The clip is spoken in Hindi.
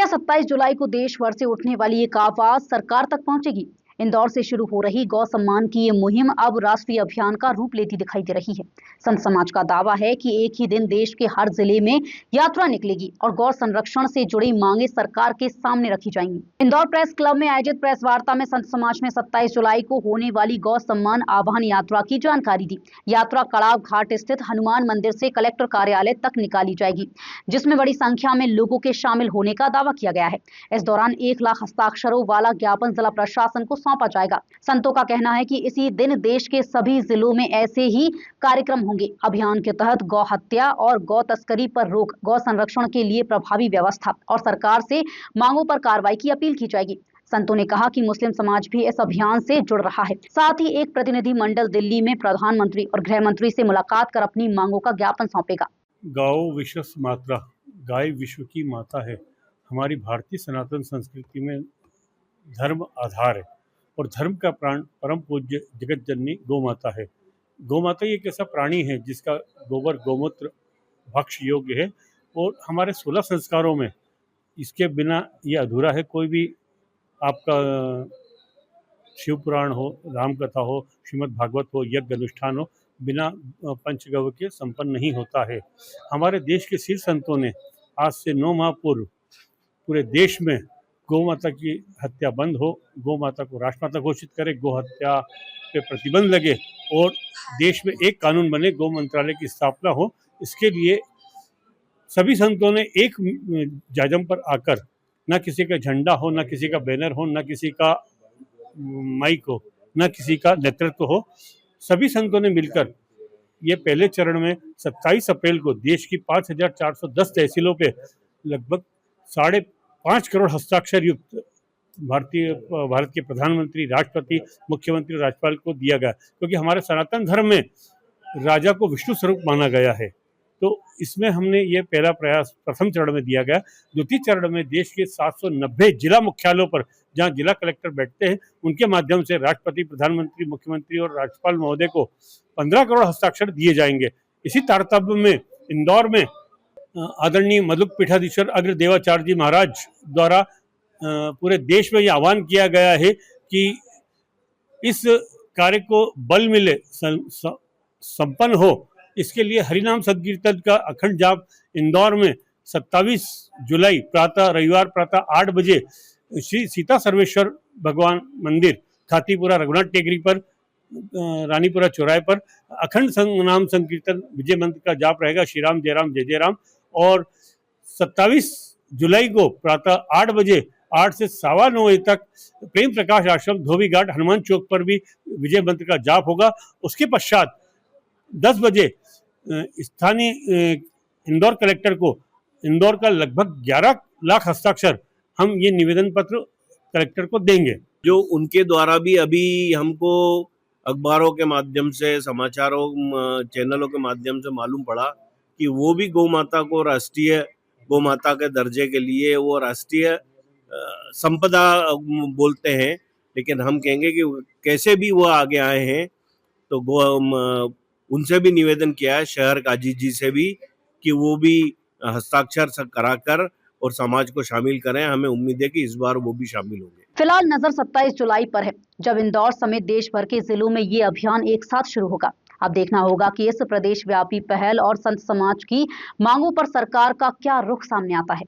क्या 27 जुलाई को देश भर से उठने वाली एक आवाज सरकार तक पहुंचेगी? इंदौर से शुरू हो रही गौ सम्मान की ये मुहिम अब राष्ट्रीय अभियान का रूप लेती दिखाई दे रही है। संत समाज का दावा है कि एक ही दिन देश के हर जिले में यात्रा निकलेगी और गौ संरक्षण से जुड़ी मांगे सरकार के सामने रखी जाएंगी। इंदौर प्रेस क्लब में आयोजित प्रेस वार्ता में संत समाज ने 27 जुलाई को होने वाली गौ सम्मान आह्वान यात्रा की जानकारी दी। यात्रा कड़ाव घाट स्थित हनुमान मंदिर से कलेक्टर कार्यालय तक निकाली जाएगी, जिसमें बड़ी संख्या में लोगों के शामिल होने का दावा किया गया है। इस दौरान 1 लाख हस्ताक्षरों वाला ज्ञापन जिला प्रशासन को सौंपा जाएगा। संतों का कहना है कि इसी दिन देश के सभी जिलों में ऐसे ही कार्यक्रम होंगे। अभियान के तहत गौ हत्या और गौ तस्करी पर रोक, गौ संरक्षण के लिए प्रभावी व्यवस्था और सरकार से मांगों पर कार्रवाई की अपील की जाएगी। संतों ने कहा कि मुस्लिम समाज भी इस अभियान से जुड़ रहा है। साथ ही एक प्रतिनिधि मंडल दिल्ली में प्रधानमंत्री और गृह मंत्री से मुलाकात कर अपनी मांगों का ज्ञापन सौंपेगा। गौ विश्व मात्रा, गाय विश्व की माता है। हमारी भारतीय सनातन संस्कृति में धर्म आधार है और धर्म का प्राण परम पूज्य जगत जननी गौ माता है। गौ माता एक ऐसा प्राणी है जिसका गोबर गोमूत्र भक्ष योग्य है और हमारे 16 संस्कारों में इसके बिना ये अधूरा है। कोई भी आपका शिव पुराण हो, राम कथा हो, श्रीमद् भागवत हो, यज्ञ अनुष्ठान हो, बिना पंचगव्य के संपन्न नहीं होता है। हमारे देश के शीर्ष संतों ने आज से 9 माह पूर्व पूरे देश में गौ माता की हत्या बंद हो, गौ माता को राष्ट्रमाता घोषित करे, गौ हत्या पे प्रतिबंध लगे और देश में एक कानून बने, गौ मंत्रालय की स्थापना हो। इसके लिए सभी संतों ने एक जाजम पर आकर, ना किसी का झंडा हो, ना किसी का बैनर हो, ना किसी का माइक हो, ना किसी का नेतृत्व हो, सभी संतों ने मिलकर ये पहले चरण में 27 अप्रैल को देश की 5410 तहसीलों पे लगभग 5.5 करोड़ हस्ताक्षर युक्त भारत के प्रधानमंत्री, राष्ट्रपति, मुख्यमंत्री, राज्यपाल को दिया गया, क्योंकि हमारे सनातन धर्म में राजा को विष्णु स्वरूप माना गया है। तो इसमें हमने ये पहला प्रयास प्रथम चरण में दिया गया। द्वितीय चरण में देश के 790 जिला मुख्यालयों पर जहां जिला कलेक्टर बैठते हैं, उनके माध्यम से राष्ट्रपति, प्रधानमंत्री, मुख्यमंत्री और राज्यपाल महोदय को 15 करोड़ हस्ताक्षर दिए जाएंगे। इसी तारतम्य में इंदौर में आदरणीय मधुक पीठाधीश्वर अग्र देवाचार्य जी महाराज द्वारा पूरे देश में ये आह्वान किया गया है कि इस कार्य को बल मिले, संपन्न हो, इसके लिए हरिनाम संकीर्तन का अखंड जाप इंदौर में 27 जुलाई प्रातः, रविवार प्रातः 8 बजे श्री सीता सर्वेश्वर भगवान मंदिर, खातीपुरा, रघुनाथ टेकरी पर, रानीपुरा चौराहे पर अखंड नाम संकीर्तन विजय मंत्र का जाप रहेगा, श्री राम जय राम जय जय राम। और 27 जुलाई को प्रातः 8 बजे 8 से 9:15 बजे तक प्रेम प्रकाश आश्रम, धोबी घाट, हनुमान चौक पर भी विजय मंत्र का जाप होगा। उसके पश्चात 10 बजे स्थानीय इंदौर कलेक्टर को इंदौर का लगभग 11 लाख हस्ताक्षर हम ये निवेदन पत्र कलेक्टर को देंगे। जो उनके द्वारा भी अभी हमको अखबारों के माध्यम से, समाचारों चैनलों के माध्यम से मालूम पड़ा कि वो भी गौ माता को राष्ट्रीय गौ माता के दर्जे के लिए वो राष्ट्रीय संपदा बोलते हैं, लेकिन हम कहेंगे कि कैसे भी वो आगे आए हैं। तो उनसे भी निवेदन किया है, शहर काजी जी से भी, कि वो भी हस्ताक्षर कराकर और समाज को शामिल करें। हमें उम्मीद है कि इस बार वो भी शामिल होंगे। फिलहाल नजर 27 जुलाई पर है, जब इंदौर समेत देश भर के जिलों में ये अभियान एक साथ शुरू होगा। अब देखना होगा कि इस प्रदेश व्यापी पहल और संत समाज की मांगों पर सरकार का क्या रुख सामने आता है।